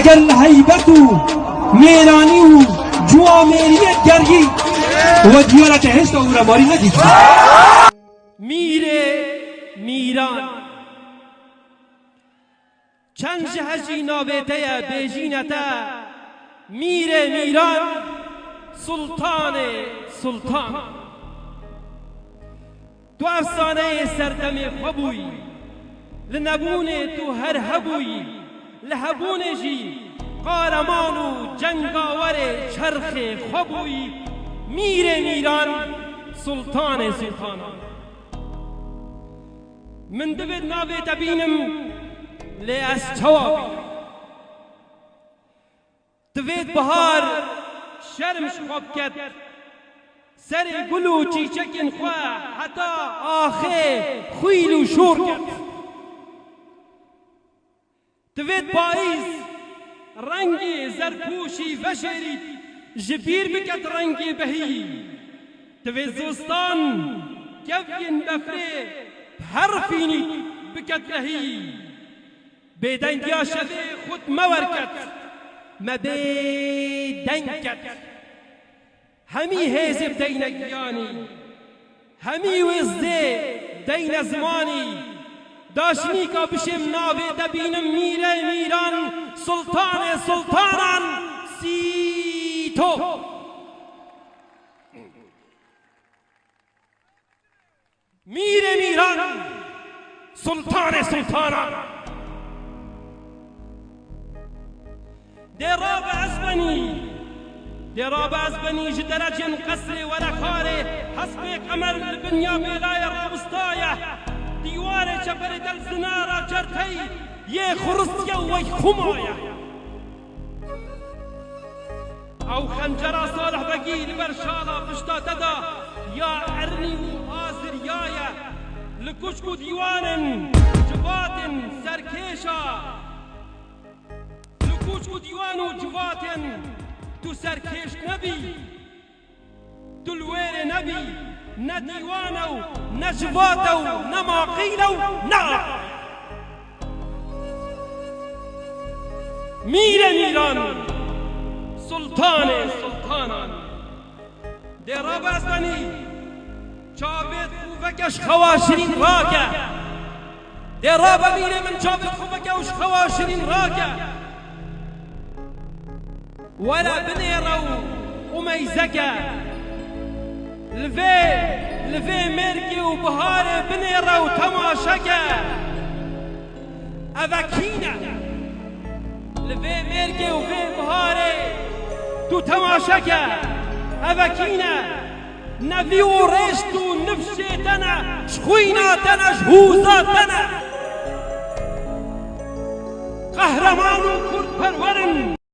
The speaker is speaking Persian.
اگر لحیبت و میرانی و جوامریت گرگی و دیارت هست او را ماری ندید. میره میران چند جهجی نابیته بیجینتا میره میران سلطان سلطان تو افسانه سردم خبوی لنبون تو هر هبوی لهبون جی قارمان و جنگاور چرخ خبوی میره میران سلطان سلطان من دبت ناوی تبینم لی از چوابی دوید بهار شرمش خواب کد سر گلو چیچکن خواه حتی آخه خویل و شور کد دوید پاییز رنگی زرپوشی وشرید جبیر بکت رنگی بهی دوید زوستان گوین بفره حرفینی بکت لهی بیدنگیا شده خود مورکت مبیدنگت همی حزب دینگیانی همی وزده دین زمانی داشنی که بشم ناوی دبینم میره میران سلطان سلطانان سیتو میره میران سلطان سلطانان دراب عزبني جدرج قصر ولا خاري حسبي قمر البنيا بلاي رابستايا ديوار جبل دل زنارة جرتي يا خرسيا وي خمايا او خنجرة صالح بقي لبرشالة بشتا تدا يا ارني وآزر يايا لكشكو ديوان جبات سركيشا لكشكو ديوان جبات تو سرکش نبی تو لویر نبی نه دیوانو نه جواتو نه ماقیلو نه میره میران سلطان سلطانان دراب ازبنی چابت خوبکش خواشرین راکه دراب میره من چابت خوبکش خواشرین راکه ولا بنيرو وميزكا لفي ميركي وبهاري بنيرو تماشكا أذاكينا لفي ميركي وفي بهاري تو تماشكا أذاكينا نبي وريشتو نفشيتنا شخويناتنا جهوزاتنا